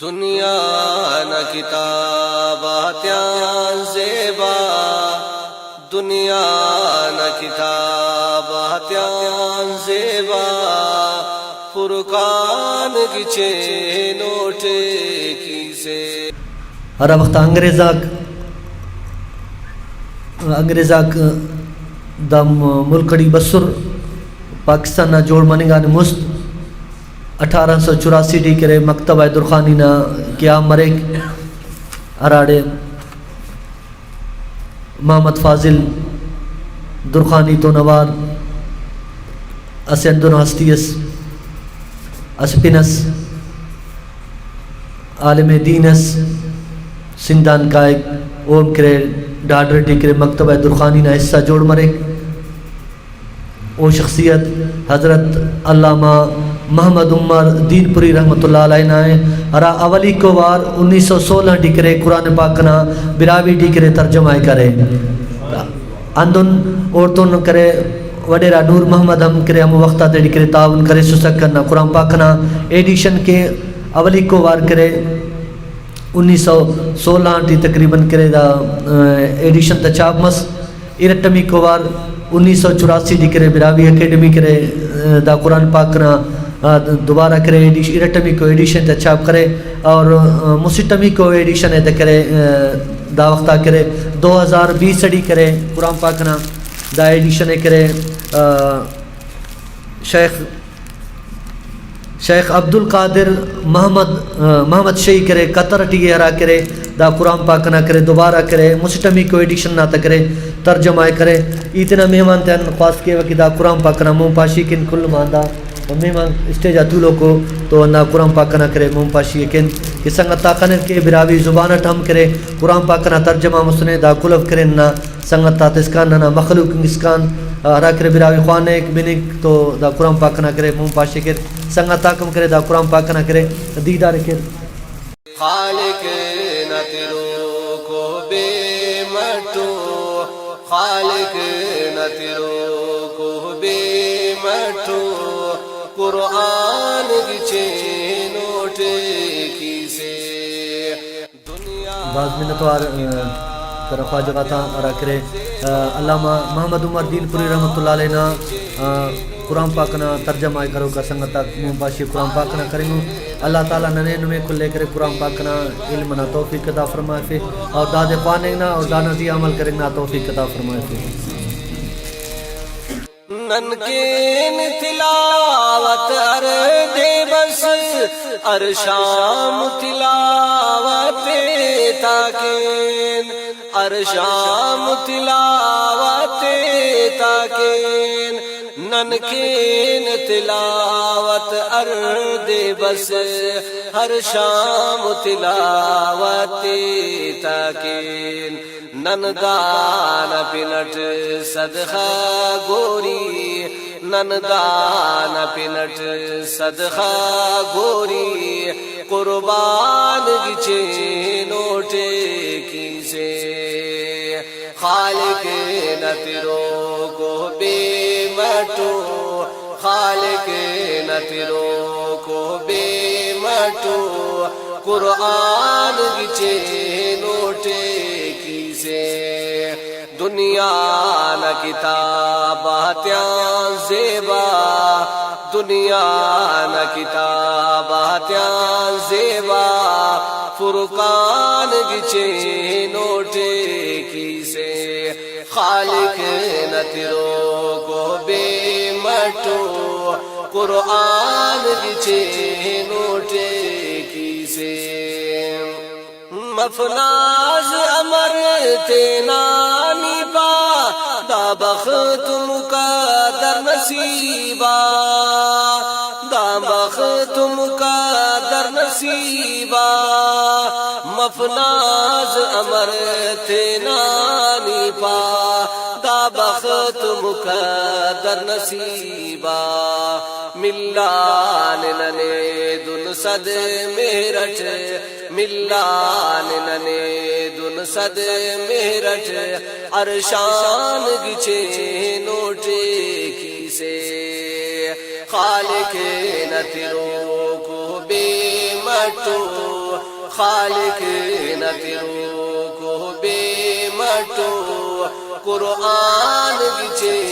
دنیا نہ کتاباتیاں زیبا، دنیا نہ کتاباتیاں زیبا، فرقان گچے نوٹے کی سے ہر وقت انگریزاک دم ملکڑی بسر پاکستان جوڑ منگان مست 1884 ڈی کرے مکتبہ درخانی نا کیا مرک اراڑے محمد فاضل درخانی تو نوار اسندن ہستیس اسپنس عالم دینس سندان کائک اوم کرے ڈاڈر ڈی کرے مکتبہ درخانی نا حصہ جوڑ مرک او شخصیت حضرت علامہ محمد عمر دین پوری رحمۃ اللہ علیہ نے ارا اولی کو وار 1916 ڈکرے قرآن پاک نا براوی ڈکرے ترجمہ کرے اندن عورتوں کرے وڈیرا نور محمد ہم کرے ہم وقتہ تے ڈکرے تعاون کرے سسک کرنا قرآن پاک نا ایڈیشن کے اولی کو وار کرے 1916 ٹی تقریباً کرے دا ایڈیشن تا چاپ مس ارٹمی کو وار 1984 ڈی کرے براوی اکیڈمی کرے دا قرآن پاک نا دوبارہ کرے ارٹمی کو ایڈیشن تا چھاپ کرے اور مسٹمی کو ایڈیشن ہے کرے دا وقتہ کرے 2020 ڈی کرے قرآن پاک نا دا ایڈیشن ہے کرے شیخ عبدالقادر محمد شیخ کرے قطر ٹی ہرا کرے دا قرآن پاک نہ کرے دوبارہ کرے مسٹمی کو ایڈیشن نہ کرے ترجمہ کرے اتنا مہمان تین خواست کے وقت دا قرآن پاک نہ مون پاشی کن کل ماندہ مہمان اسٹیج اتولو کو تو نہ قرآن پاک نہ کرے مون پاشی کن کہ سنگت تاقن کے براوی زبانت ہم کرے قرآن پاک نہ ترجمہ مسنے دا کلف کرے نہ سنگت تا تسکان نہ مخلوق اسکان ہرا کرے براوی خوانے بنک تو دا قرآن پاک نہ کرے مون پاشی کر سنگت تاکم کرے دا قرآن پاک نہ کرے دیدار کر خالق نہ تیرو کو بے مٹو، خالق نہ تیرو کو بے مٹو، قرآن گچے نوٹے کی سے بعض منتوار طرف جگہ تھا ارا کرے علامہ محمد عمر دین پوری رحمۃ اللہ علیہ نا قرآن پاک نا ترجمہ کرو کا سنگت مون پاشی قرآن پاک نا کریں اللہ تعالیٰ ننے نمے کو لے کرے قرآن پاک نا علم نا توفیق عطا فرمائے فے اور داد پانے نا اور دانا دی عمل کریں نا توفیق عطا فرمائے فے ننکین تلاوت ار دے بس ارشام تلاوت تاکین، ارشام تلاوت تاکین، ننکین تلاوت ار دے بس ہر شام تلاوت تاکین، نندان پنٹ صدقہ گوری، نندان پنٹ صدقہ گوری، قربان گچے نوٹے کی سے خالق نہ تیرو کو بے مٹو، خالق نہ تیرو کو بے مٹو، قرآن گچے نوٹے کی سے دنیا نہ کتاباتیاں زیبا، دنیا نہ کتاباتیاں زیبا، فرقان گچے نوٹے کی سے خالق نہ تیرو کو بے مٹو، قرآن گچے نوٹے کی سے مفناز امر تینانی پا دا بخت مقدر نصیبا، دا بخت مقدر نصیبا، مفناز امر تینانی پا دا بخت مقدر نصیبا، ملان ننے دن صد میرٹ، ملان ننے دن صد میرٹ، ارشان گچے نوٹے کی سے خالق نہ تیرو کو بے مٹو، خالق نہ تیرو کو بے مٹو قرآن گچے